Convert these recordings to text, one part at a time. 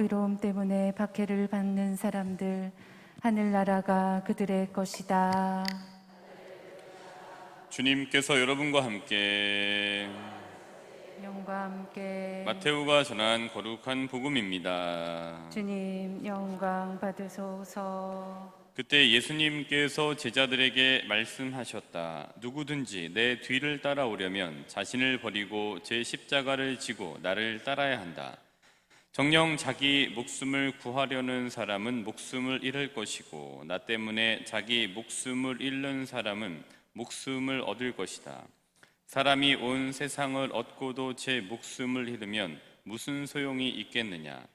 의로움 때문에 박해를 받는 사람들, 하늘나라가 그들의 것이다. 주님께서 여러분과 함께 영과 함께 마테오가 전한 거룩한 복음입니다. 주님 영광 받으소서. 그때 예수님께서 제자들에게 말씀하셨다. 누구든지 내 뒤를 따라오려면 자신을 버리고 제 십자가를 지고 나를 따라야 한다. 정녕 자기 목숨을 구하려는 사람은 목숨을 잃을 것이고 나 때문에 자기 목숨을 잃는 사람은 목숨을 얻을 것이다. 사람이 온 세상을 얻고도 제 목숨을 잃으면 무슨 소용이 있겠느냐?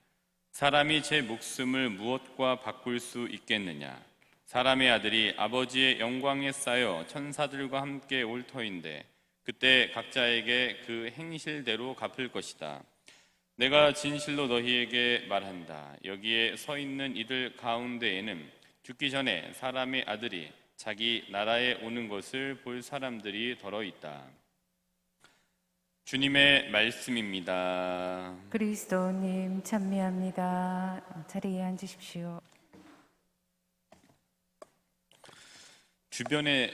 사람이 제 목숨을 무엇과 바꿀 수 있겠느냐? 사람의 아들이 아버지의 영광에 쌓여 천사들과 함께 올 터인데 그때 각자에게 그 행실대로 갚을 것이다. 내가 진실로 너희에게 말한다. 여기에 서 있는 이들 가운데에는 죽기 전에 사람의 아들이 자기 나라에 오는 것을 볼 사람들이 더러 있다. 주님의 말씀입니다. 그리스도님 찬미합니다. 자리에 앉으십시오. 주변에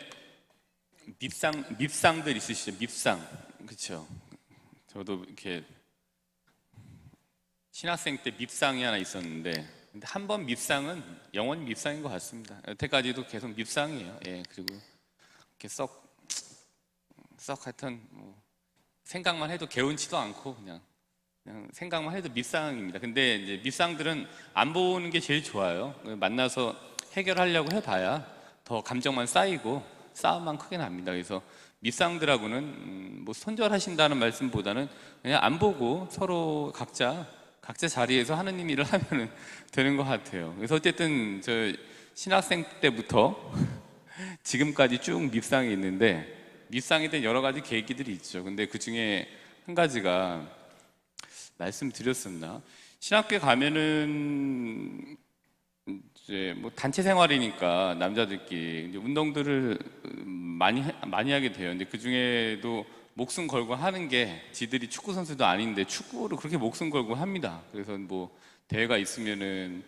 밉상들 있으시죠? 밉상, 그렇죠? 저도 이렇게 신학생 때 밉상이 하나 있었는데, 근데 한 번 밉상은 영원히 밉상인 것 같습니다. 여태까지도 계속 밉상이에요. 예, 그리고 이렇게 썩 하여튼 생각만 해도 개운치도 않고 그냥 생각만 해도 밉상입니다. 근데 이제 밉상들은 안 보는 게 제일 좋아요. 만나서 해결하려고 해봐야 더 감정만 쌓이고 싸움만 크게 납니다. 그래서 밉상들하고는 뭐 손절하신다는 말씀보다는 그냥 안 보고 서로 각자 자리에서 하느님 일을 하면 되는 것 같아요. 그래서 어쨌든 저 신학생 때부터 지금까지 쭉 밉상이 있는데 밉상이 된 여러 가지 계기들이 있죠. 근데 그 중에 한 가지가 말씀드렸었나? 신학교에 가면은 이제 뭐 단체 생활이니까 남자들끼리 이제 운동들을 많이 하게 돼요. 근데 그 중에도 목숨 걸고 하는 게 지들이 축구 선수도 아닌데 축구를 그렇게 목숨 걸고 합니다. 그래서 뭐 대회가 있으면은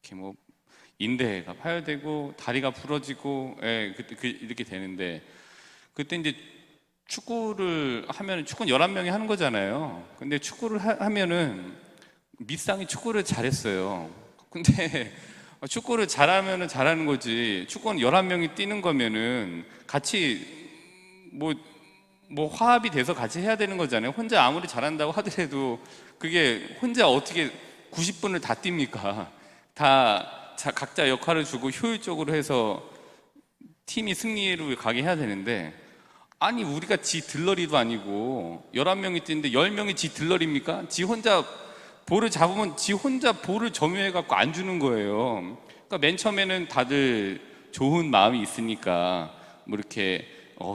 이렇게 뭐 인대가 파열되고 다리가 부러지고 이렇게 되는데 그때 이제 축구를 하면은 축구는 11명이 하는 거잖아요. 근데 축구를 하면은 밉상이 축구를 잘했어요. 근데 축구를 잘하면은 잘하는 거지. 축구는 11명이 뛰는 거면은 같이 뭐 화합이 돼서 같이 해야 되는 거잖아요. 혼자 아무리 잘한다고 하더라도 그게 혼자 어떻게 90분을 다 뜁니까? 다 각자 역할을 주고 효율적으로 해서 팀이 승리로 가게 해야 되는데 아니 우리가 지 들러리도 아니고 11명이 뛰는데 10명이 지 들러리입니까? 지 혼자 볼을 잡으면 지 혼자 볼을 점유해 갖고 안 주는 거예요. 그러니까 맨 처음에는 다들 좋은 마음이 있으니까 뭐 이렇게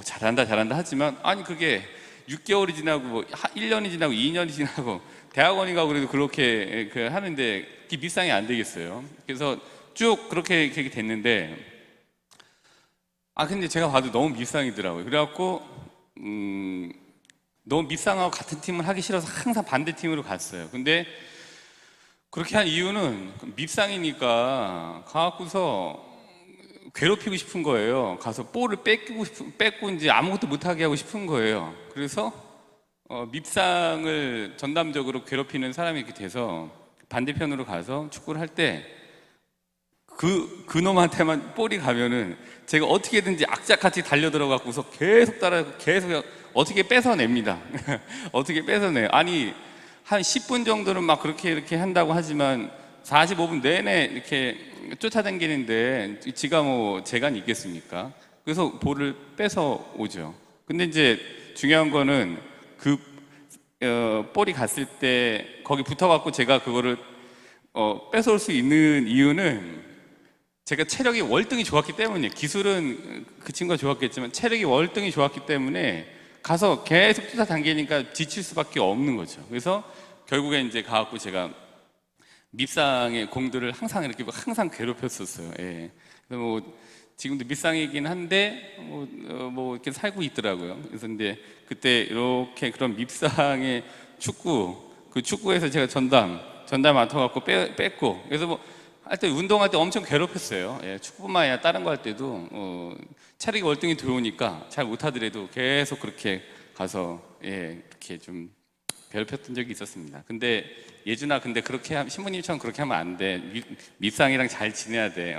잘한다 하지만 아니 그게 6개월이 지나고 1년이 지나고 2년이 지나고 대학원이 가고 그래도 그렇게 하는데 그게 밉상이 안 되겠어요. 그래서 쭉 그렇게 됐는데 근데 제가 봐도 너무 밉상이더라고요. 그래갖고 너무 밉상하고 같은 팀을 하기 싫어서 항상 반대 팀으로 갔어요. 근데 그렇게 한 이유는 밉상이니까 가갖고서 괴롭히고 싶은 거예요. 가서 볼을 뺏고 이제 아무것도 못하게 하고 싶은 거예요. 그래서 밉상을 전담적으로 괴롭히는 사람이 이렇게 돼서 반대편으로 가서 축구를 할 때 그놈한테만 볼이 가면은 제가 어떻게든지 악착같이 달려들어갖고서 계속 계속 어떻게 뺏어냅니다. 어떻게 뺏어내요. 아니 한 10분 정도는 막 이렇게 한다고 하지만 45분 내내 이렇게 쫓아다니는데 지가 뭐 재간이 있겠습니까? 그래서 볼을 뺏어 오죠. 근데 이제 중요한 거는 볼이 갔을 때 거기 붙어갖고 제가 그거를 뺏어올 수 있는 이유는 제가 체력이 월등히 좋았기 때문이에요. 기술은 그 친구가 좋았겠지만 체력이 월등히 좋았기 때문에 가서 계속 쫓아다니니까 지칠 수밖에 없는 거죠. 그래서 결국에 이제 가갖고 제가 밉상의 공들을 항상 괴롭혔었어요. 예. 그래서 뭐 지금도 밉상이긴 한데 뭐 이렇게 살고 있더라고요. 그래서 근데 그때 이렇게 그런 밉상의 축구에서 제가 전담 전달 맡아갖고 뺐고, 그래서 뭐 할 때 운동할 때 엄청 괴롭혔어요. 예, 축구뿐만 아니라 다른 거 할 때도 체력이 월등히 들어오니까 잘 못하더라도 계속 그렇게 가서 이렇게 좀 괴롭혔던 적이 있었습니다. 근데 예준아, 근데 그렇게 신부님처럼 그렇게 하면 안 돼. 밑상이랑 잘 지내야 돼.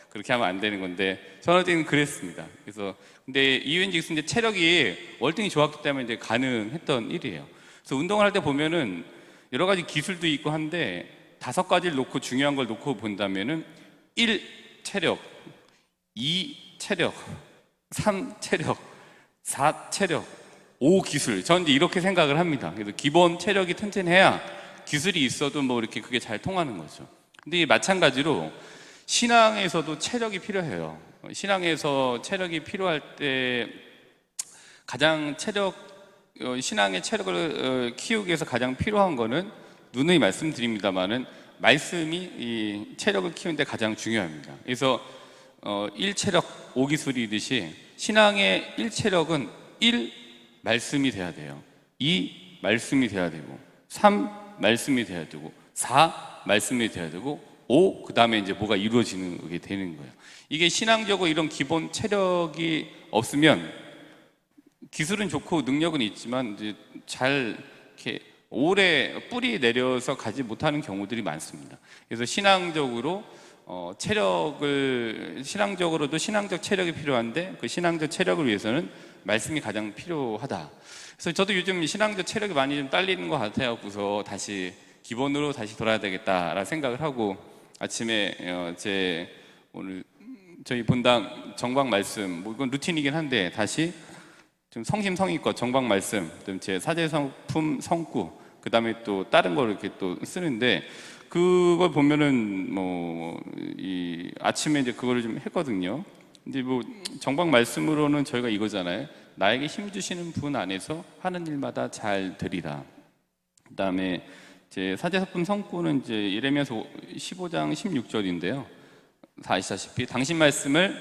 그렇게 하면 안 되는 건데 저는 그때는 그랬습니다. 그래서 근데 이유인즉슨 이제 체력이 월등히 좋았기 때문에 이제 가능했던 일이에요. 그래서 운동을 할 때 보면은 여러 가지 기술도 있고 한데 5가지를 놓고 중요한 걸 놓고 본다면은 1. 체력, 2. 체력, 3. 체력, 4. 체력, 5. 기술. 저는 이제 이렇게 생각을 합니다. 그래서 기본 체력이 튼튼해야 기술이 있어도 뭐 이렇게 그게 잘 통하는 거죠. 근데 마찬가지로 신앙에서도 체력이 필요해요. 신앙에서 체력이 필요할 때 가장 신앙의 체력을 키우기 위해서 가장 필요한 거는 누누이 말씀드립니다만은 말씀이 이 체력을 키우는데 가장 중요합니다. 그래서 1체력 5기술이듯이 신앙의 1체력은 1. 말씀이 돼야 돼요. 2. 말씀이 돼야 되고 3. 말씀이 돼야 되고 4. 말씀이 돼야 되고 5. 그 다음에 이제 뭐가 이루어지는 게 되는 거예요. 이게 신앙적으로 이런 기본 체력이 없으면 기술은 좋고 능력은 있지만 이제 잘 이렇게 오래 뿌리 내려서 가지 못하는 경우들이 많습니다. 그래서 신앙적으로도 신앙적 체력이 필요한데 그 신앙적 체력을 위해서는 말씀이 가장 필요하다. 그래서 저도 요즘 신앙적 체력이 많이 좀 딸리는 것 같아서 다시 기본으로 다시 돌아야 되겠다라는 생각을 하고 아침에 오늘 저희 본당 정방 말씀 뭐 이건 루틴이긴 한데 다시 좀 성심성의껏 정방 말씀, 제 사제성품 성구, 그 다음에 또 다른 걸 이렇게 또 쓰는데 그걸 보면은 이 아침에 이제 그거를 좀 했거든요. 근데 뭐 정방 말씀으로는 저희가 이거잖아요. 나에게 힘 주시는 분 안에서 하는 일마다 잘 되리라. 그 다음에 제 사제성품 성구는 이제 예레미야서 15장 16절인데요. 다 아시다시피 당신 말씀을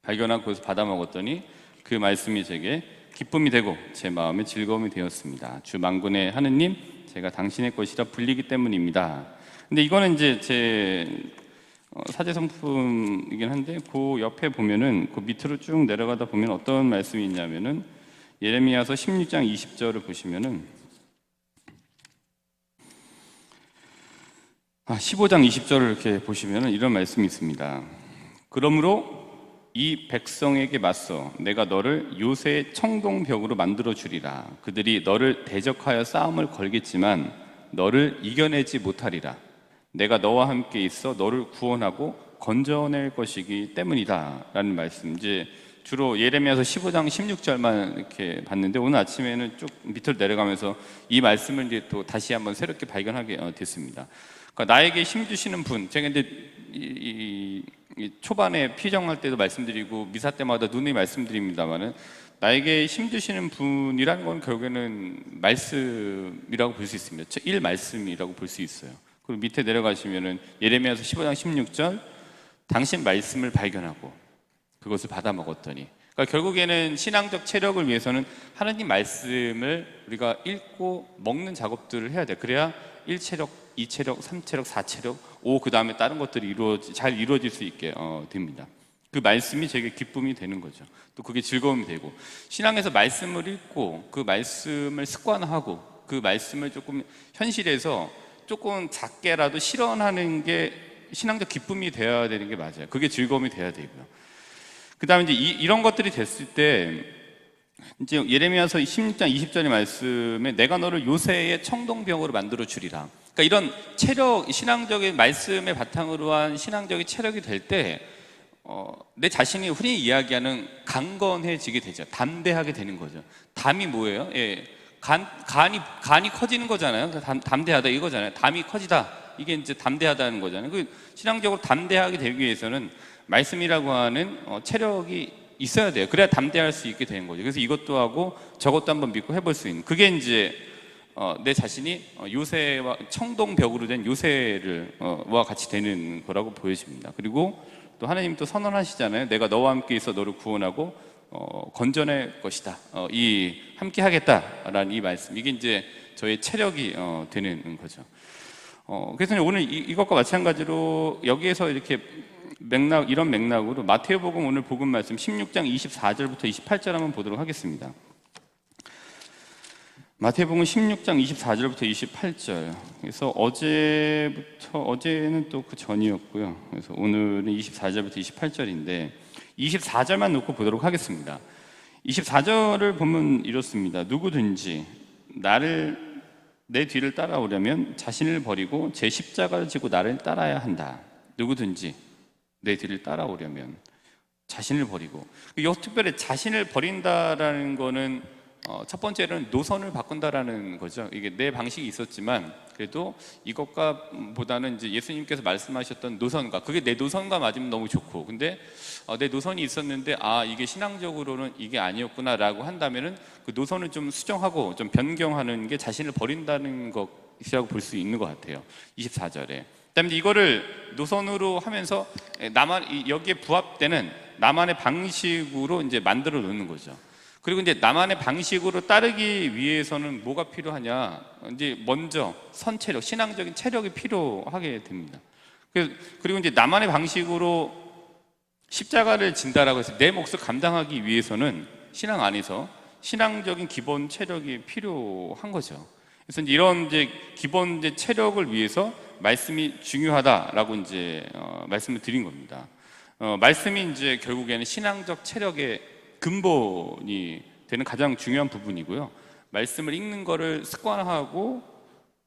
발견하고 그것을 받아 먹었더니 그 말씀이 제게 기쁨이 되고 제 마음의 즐거움이 되었습니다. 주 만군의 하느님, 제가 당신의 것이라 불리기 때문입니다. 근데 이거는 이제 제 사제성품이긴 한데 그 옆에 보면은 그 밑으로 쭉 내려가다 보면 어떤 말씀이 있냐면은 예레미야서 16장 20절을 보시면은 15장 20절을 이렇게 보시면은 이런 말씀이 있습니다. 그러므로 이 백성에게 맞서 내가 너를 요새의 청동벽으로 만들어 주리라. 그들이 너를 대적하여 싸움을 걸겠지만 너를 이겨내지 못하리라. 내가 너와 함께 있어 너를 구원하고 건져낼 것이기 때문이다 라는 말씀. 이제 주로 예레미야서 15장 16절만 이렇게 봤는데 오늘 아침에는 쭉 밑으로 내려가면서 이 말씀을 이제 또 다시 한번 새롭게 발견하게 됐습니다. 그러니까 나에게 힘 주시는 분, 제가 이제 이 초반에 피정할 때도 말씀드리고 미사 때마다 누누이 말씀드립니다만은 나에게 힘 주시는 분이라는 건 결국에는 말씀이라고 볼 수 있습니다. 1 말씀이라고 볼 수 있어요. 그리고 밑에 내려가시면은 예레미야서 15장 16절 당신 말씀을 발견하고 그것을 받아 먹었더니, 그러니까 결국에는 신앙적 체력을 위해서는 하나님 말씀을 우리가 읽고 먹는 작업들을 해야 돼. 그래야 1체력, 2체력, 3체력, 4체력, 5 그 다음에 다른 것들이 잘 이루어질 수 있게 됩니다. 그 말씀이 제게 기쁨이 되는 거죠. 또 그게 즐거움이 되고 신앙에서 말씀을 읽고 그 말씀을 습관화하고 그 말씀을 조금 현실에서 조금 작게라도 실현하는 게 신앙적 기쁨이 되어야 되는 게 맞아요. 그게 즐거움이 돼야 되고요. 그 다음에 이제 이런 것들이 됐을 때 이제 예레미야서 16장 20절의 말씀에 내가 너를 요새의 청동병으로 만들어 주리라. 그러니까 이런 체력, 신앙적인 말씀의 바탕으로 한 신앙적인 체력이 될 때 내 자신이 흔히 이야기하는 강건해지게 되죠. 담대하게 되는 거죠. 담이 뭐예요? 간이 커지는 거잖아요. 담대하다 이거잖아요. 담이 커지다. 이게 이제 담대하다는 거잖아요. 그 신앙적으로 담대하게 되기 위해서는 말씀이라고 하는 체력이 있어야 돼요. 그래야 담대할 수 있게 되는 거죠. 그래서 이것도 하고 저것도 한번 믿고 해볼 수 있는, 그게 이제 내 자신이 요새와 청동벽으로 된 요새와 같이 되는 거라고 보여집니다. 그리고 또 하나님 또 선언하시잖아요. 내가 너와 함께 있어 너를 구원하고 건져낼 것이다. 이 함께 하겠다라는 이 말씀, 이게 이제 저의 체력이 되는 거죠. 그래서 오늘 이것과 마찬가지로 여기에서 이렇게 이런 맥락으로 마태복음 오늘 복음 말씀 16장 24절부터 28절 한번 보도록 하겠습니다. 마태복음 16장 24절부터 28절. 그래서 어제는 또 그 전이었고요. 그래서 오늘은 24절부터 28절인데 24절만 놓고 보도록 하겠습니다. 24절을 보면 이렇습니다. 누구든지 내 뒤를 따라오려면 자신을 버리고 제 십자가를 지고 나를 따라야 한다. 누구든지 내 뒤를 따라오려면 자신을 버리고, 특별히 자신을 버린다라는 거는 첫 번째는 노선을 바꾼다라는 거죠. 이게 내 방식이 있었지만 그래도 이것과 보다는 이제 예수님께서 말씀하셨던 노선과, 그게 내 노선과 맞으면 너무 좋고, 근데 내 노선이 있었는데 이게 신앙적으로는 이게 아니었구나라고 한다면은 그 노선을 좀 수정하고 좀 변경하는 게 자신을 버린다는 것이라고 볼 수 있는 것 같아요. 24절에. 그다음에 이거를 노선으로 하면서 여기에 부합되는 나만의 방식으로 이제 만들어 놓는 거죠. 그리고 이제 나만의 방식으로 따르기 위해서는 뭐가 필요하냐? 이제 먼저 선체력, 신앙적인 체력이 필요하게 됩니다. 그리고 이제 나만의 방식으로 십자가를 진다라고 해서 내 몫을 감당하기 위해서는 신앙 안에서 신앙적인 기본 체력이 필요한 거죠. 그래서 이제 이런 이제 기본 이제 체력을 위해서 말씀이 중요하다라고 이제 말씀을 드린 겁니다. 말씀이 이제 결국에는 신앙적 체력의 근본이 되는 가장 중요한 부분이고요. 말씀을 읽는 거를 습관화하고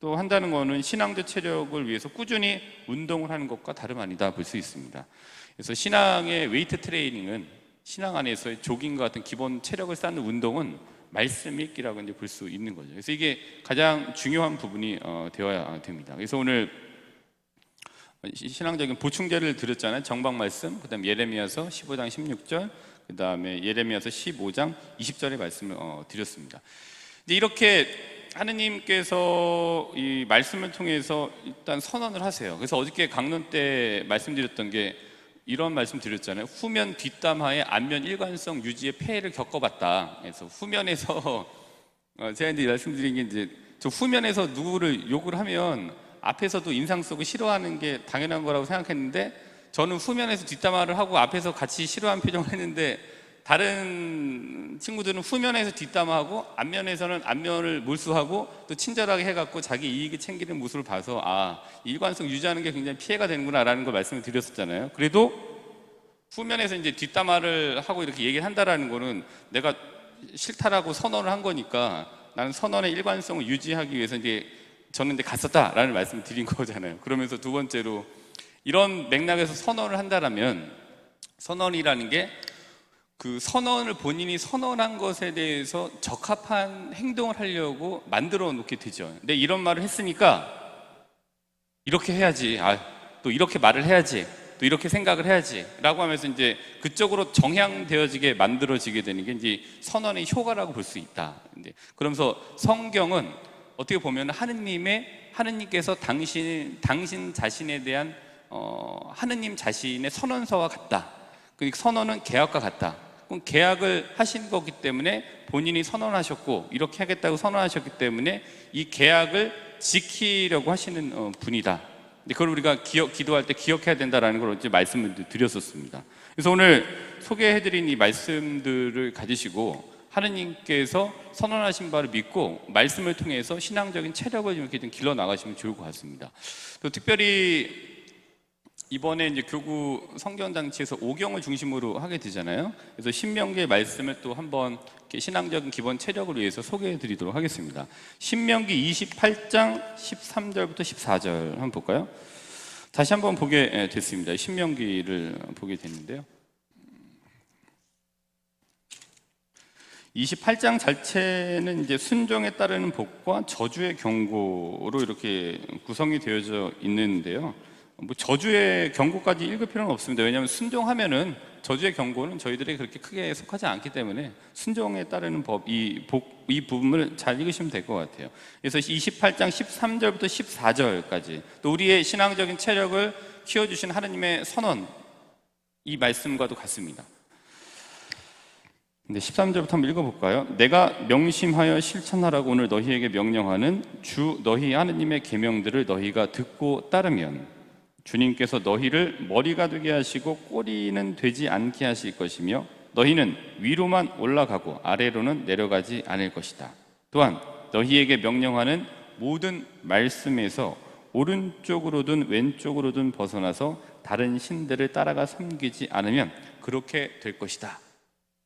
또 한다는 거는 신앙적 체력을 위해서 꾸준히 운동을 하는 것과 다름 아니다 볼 수 있습니다. 그래서 신앙의 웨이트 트레이닝은 신앙 안에서의 조깅과 같은 기본 체력을 쌓는 운동은 말씀 읽기라고 이제 볼 수 있는 거죠. 그래서 이게 가장 중요한 부분이 되어야 됩니다. 그래서 오늘 신앙적인 보충제를 드렸잖아요. 정박 말씀, 그다음 예레미야서 15장 16절, 그 다음에 예레미야서 15장 20절의 말씀을 드렸습니다. 이제 이렇게 하느님께서 이 말씀을 통해서 일단 선언을 하세요. 그래서 어저께 강론 때 말씀드렸던 게 이런 말씀 드렸잖아요. 후면 뒷담화에 안면 일관성 유지의 폐해를 겪어봤다. 그래서 후면에서 제가 이제 말씀드린 게 이제 저 후면에서 누구를 욕을 하면 앞에서도 인상 쓰고 싫어하는 게 당연한 거라고 생각했는데, 저는 후면에서 뒷담화를 하고 앞에서 같이 싫어하는 표정을 했는데 다른 친구들은 후면에서 뒷담화하고 앞면에서는 앞면을 몰수하고 또 친절하게 해갖고 자기 이익을 챙기는 모습을 봐서 일관성 유지하는 게 굉장히 피해가 되는구나라는 걸 말씀을 드렸었잖아요. 그래도 후면에서 이제 뒷담화를 하고 이렇게 얘기를 한다라는 거는 내가 싫다라고 선언을 한 거니까 나는 선언의 일관성을 유지하기 위해서 이제 저는 이제 갔었다라는 말씀을 드린 거잖아요. 그러면서 두 번째로 이런 맥락에서 선언을 한다라면 선언이라는 게 그 선언을 본인이 선언한 것에 대해서 적합한 행동을 하려고 만들어 놓게 되죠. 근데 이런 말을 했으니까 이렇게 해야지, 또 이렇게 말을 해야지, 또 이렇게 생각을 해야지 라고 하면서 이제 그쪽으로 정향되어지게 만들어지게 되는 게 이제 선언의 효과라고 볼 수 있다. 그러면서 성경은 어떻게 보면 하느님께서 당신 자신에 대한 하느님 자신의 선언서와 같다. 그 선언은 계약과 같다. 그럼 계약을 하신 거기 때문에 본인이 선언하셨고 이렇게 하겠다고 선언하셨기 때문에 이 계약을 지키려고 하시는 분이다. 그걸 우리가 기도할 때 기억해야 된다라는 걸 이제 말씀을 드렸었습니다. 그래서 오늘 소개해드린 이 말씀들을 가지시고 하느님께서 선언하신 바를 믿고 말씀을 통해서 신앙적인 체력을 이렇게 좀 길러 나가시면 좋을 것 같습니다. 또 특별히 이번에 이제 교구 성경장치에서 오경을 중심으로 하게 되잖아요. 그래서 신명기의 말씀을 또 한번 신앙적인 기본 체력을 위해서 소개해 드리도록 하겠습니다. 신명기 28장 13절부터 14절 한번 볼까요? 다시 한번 보게 됐습니다. 신명기를 보게 됐는데요. 28장 자체는 이제 순종에 따르는 복과 저주의 경고로 이렇게 구성이 되어져 있는데요. 뭐 저주의 경고까지 읽을 필요는 없습니다. 왜냐하면 순종하면은 저주의 경고는 저희들이 그렇게 크게 속하지 않기 때문에 순종에 따르는 법, 이 부분을 잘 읽으시면 될 것 같아요. 그래서 28장 13절부터 14절까지 또 우리의 신앙적인 체력을 키워주신 하나님의 선언, 이 말씀과도 같습니다. 근데 13절부터 한번 읽어볼까요? 내가 명심하여 실천하라고 오늘 너희에게 명령하는 주 너희 하느님의 계명들을 너희가 듣고 따르면 주님께서 너희를 머리가 되게 하시고 꼬리는 되지 않게 하실 것이며 너희는 위로만 올라가고 아래로는 내려가지 않을 것이다. 또한 너희에게 명령하는 모든 말씀에서 오른쪽으로든 왼쪽으로든 벗어나서 다른 신들을 따라가 섬기지 않으면 그렇게 될 것이다.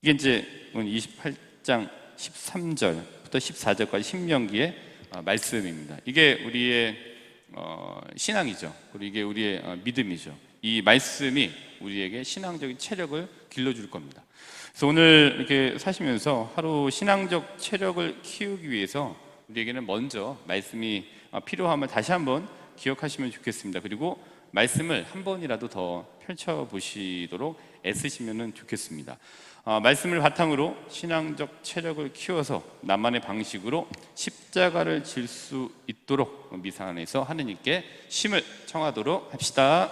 이게 이제 28장 13절부터 14절까지 신명기의 말씀입니다. 이게 우리의 신앙이죠. 그리고 이게 우리의 믿음이죠. 이 말씀이 우리에게 신앙적인 체력을 길러줄 겁니다. 그래서 오늘 이렇게 사시면서 하루 신앙적 체력을 키우기 위해서 우리에게는 먼저 말씀이 필요함을 다시 한번 기억하시면 좋겠습니다. 그리고 말씀을 한 번이라도 더 펼쳐보시도록 애쓰시면 좋겠습니다. 말씀을 바탕으로 신앙적 체력을 키워서 나만의 방식으로 십자가를 질 수 있도록 미사 안에서 하느님께 힘을 청하도록 합시다.